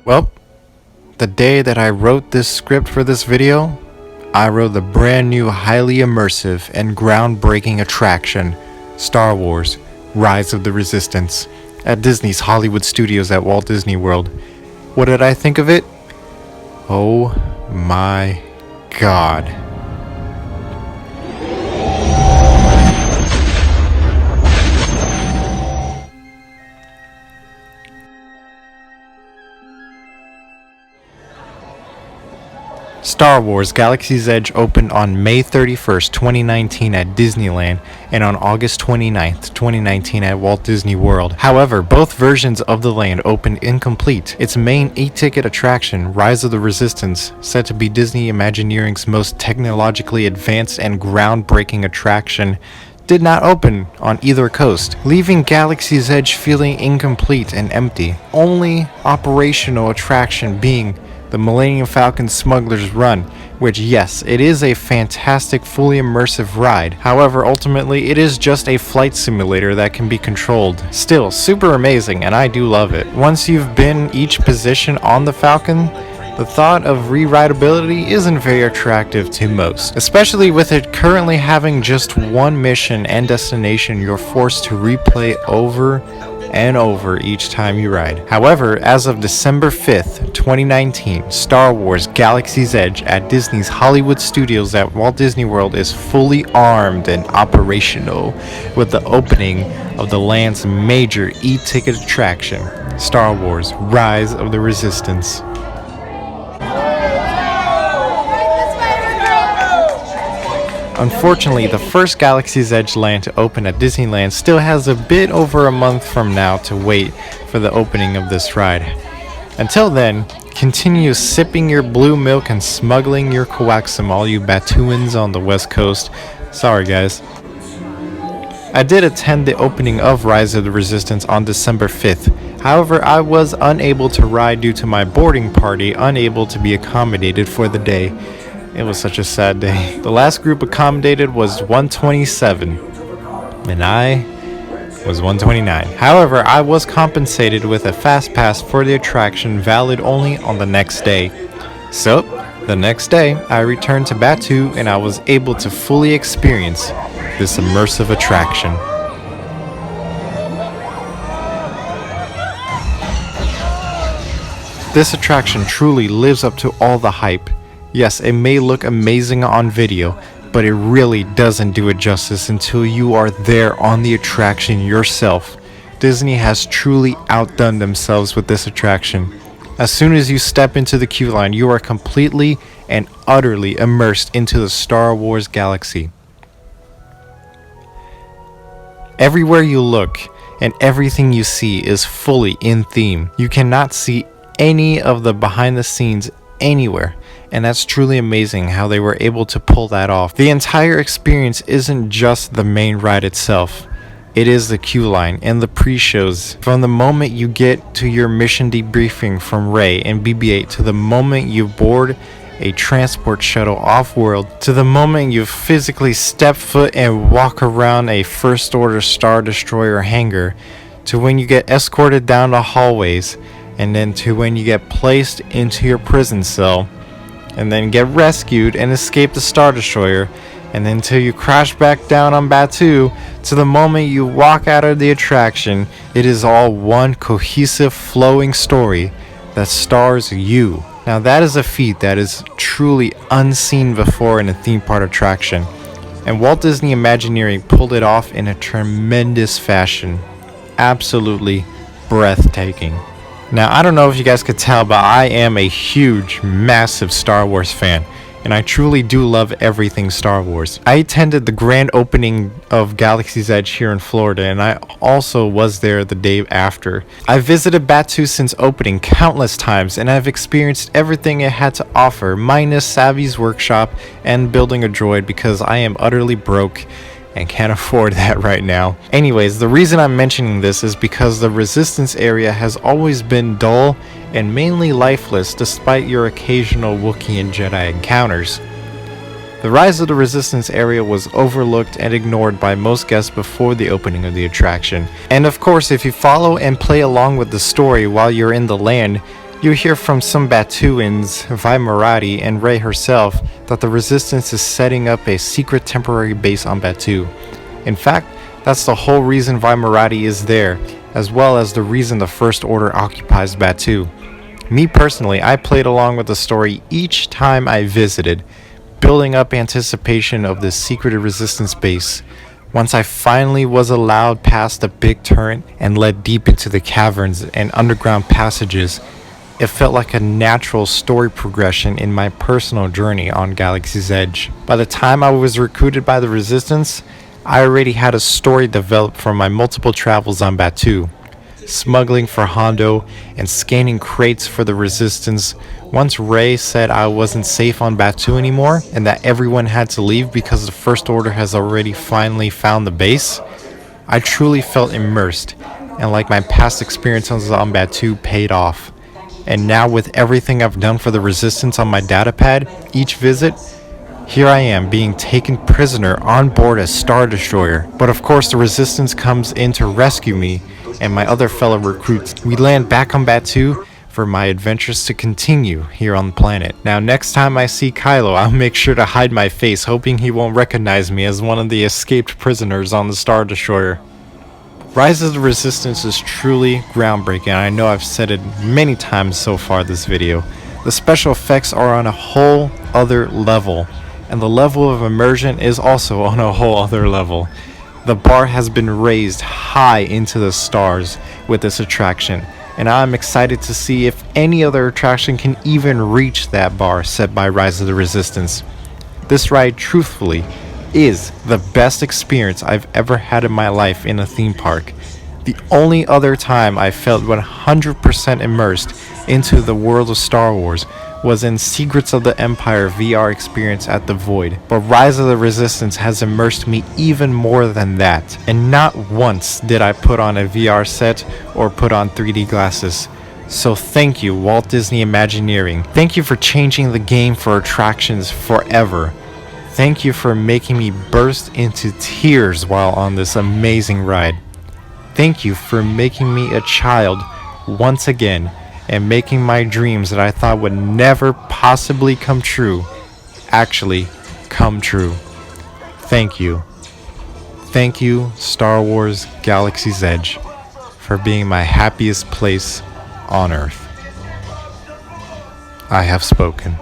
Well, the day that I wrote this script for this video, I wrote the brand new, highly immersive and groundbreaking attraction, Star Wars: Rise of the Resistance, at Disney's Hollywood Studios at Walt Disney World. What did I think of it? Oh my god. Star Wars: Galaxy's Edge opened on May 31st, 2019 at Disneyland and on August 29th, 2019 at Walt Disney World. However, both versions of the land opened incomplete. Its main e-ticket attraction, Rise of the Resistance, said to be Disney Imagineering's most technologically advanced and groundbreaking attraction, did not open on either coast, leaving Galaxy's Edge feeling incomplete and empty. Only operational attraction being the Millennium Falcon Smuggler's Run, which, yes, it is a fantastic, fully immersive ride. However, ultimately, it is just a flight simulator that can be controlled. Still, super amazing, and I do love it. Once you've been each position on the Falcon, the thought of re-rideability isn't very attractive to most, especially with it currently having just one mission and destination you're forced to replay over and over each time you ride. However, as of December 5th, 2019, Star Wars: Galaxy's Edge at Disney's Hollywood Studios at Walt Disney World is fully armed and operational, with the opening of the land's major e-ticket attraction, Star Wars: Rise of the Resistance. Unfortunately, the first Galaxy's Edge land to open at Disneyland still has a bit over a month from now to wait for the opening of this ride. Until then, continue sipping your blue milk and smuggling your coaxum, all you Batuans on the West Coast. Sorry guys. I did attend the opening of Rise of the Resistance on December 5th. However, I was unable to ride due to my boarding party unable to be accommodated for the day. It was such a sad day. The last group accommodated was 127, and I was 129. However, I was compensated with a fast pass for the attraction, valid only on the next day. So, the next day, I returned to Batuu and I was able to fully experience this immersive attraction. This attraction truly lives up to all the hype. Yes, it may look amazing on video, but it really doesn't do it justice until you are there on the attraction yourself. Disney has truly outdone themselves with this attraction. As soon as you step into the queue line, you are completely and utterly immersed into the Star Wars galaxy. Everywhere you look and everything you see is fully in theme. You cannot see any of the behind the scenes anywhere, and that's truly amazing how they were able to pull that off. The entire experience isn't just the main ride itself, it is the queue line and the pre-shows. From the moment you get to your mission debriefing from Rey and BB-8 to the moment you board a transport shuttle off-world, to the moment you physically step foot and walk around a First Order Star Destroyer hangar, to when you get escorted down the hallways, and then to when you get placed into your prison cell, and then get rescued and escape the Star Destroyer, and then till you crash back down on Batuu, to the moment you walk out of the attraction, it is all one cohesive, flowing story that stars you. Now that is a feat that is truly unseen before in a theme park attraction, and Walt Disney Imagineering pulled it off in a tremendous fashion. Absolutely breathtaking. Now, I don't know if you guys could tell, but I am a huge, massive Star Wars fan, and I truly do love everything Star Wars. I attended the grand opening of Galaxy's Edge here in Florida, and I also was there the day after. I visited Batuu since opening countless times, and I've experienced everything it had to offer, minus Savvy's workshop and building a droid, because I am utterly broke and can't afford that right now. Anyways, the reason I'm mentioning this is because the Resistance area has always been dull and mainly lifeless despite your occasional Wookiee and Jedi encounters. The Rise of the Resistance area was overlooked and ignored by most guests before the opening of the attraction. And of course, if you follow and play along with the story while you're in the land, You hear from some Batuans, Vi Marathi and Rey herself, that the Resistance is setting up a secret temporary base on Batu. In fact, that's the whole reason Vi Marathi is there, as well as the reason the First Order occupies Batu. Me personally, I played along with the story each time I visited, building up anticipation of this secreted Resistance base. Once I finally was allowed past the big turret and led deep into the caverns and underground passages, it felt like a natural story progression in my personal journey on Galaxy's Edge. By the time I was recruited by the Resistance, I already had a story developed from my multiple travels on Batu. Smuggling for Hondo and scanning crates for the Resistance. Once Rey said I wasn't safe on Batu anymore and that everyone had to leave because the First Order has already finally found the base, I truly felt immersed and like my past experiences on Batu paid off. And now with everything I've done for the Resistance on my datapad, each visit, here I am being taken prisoner on board a Star Destroyer. But of course the Resistance comes in to rescue me and my other fellow recruits. We land back on Batu for my adventures to continue here on the planet. Now next time I see Kylo, I'll make sure to hide my face, hoping he won't recognize me as one of the escaped prisoners on the Star Destroyer. Rise of the Resistance is truly groundbreaking. I know I've said it many times so far this video. The special effects are on a whole other level, and the level of immersion is also on a whole other level. The bar has been raised high into the stars with this attraction, and I'm excited to see if any other attraction can even reach that bar set by Rise of the Resistance. This ride, truthfully, is the best experience I've ever had in my life in a theme park. The only other time I felt 100% immersed into the world of Star Wars was in Secrets of the Empire VR experience at the Void, but Rise of the Resistance has immersed me even more than that, and not once did I put on a VR set or put on 3D glasses. So thank you, Walt Disney Imagineering. Thank you for changing the game for attractions forever. Thank you for making me burst into tears while on this amazing ride. Thank you for making me a child once again and making my dreams that I thought would never possibly come true actually come true. Thank you. Thank you, Star Wars Galaxy's Edge, for being my happiest place on Earth. I have spoken.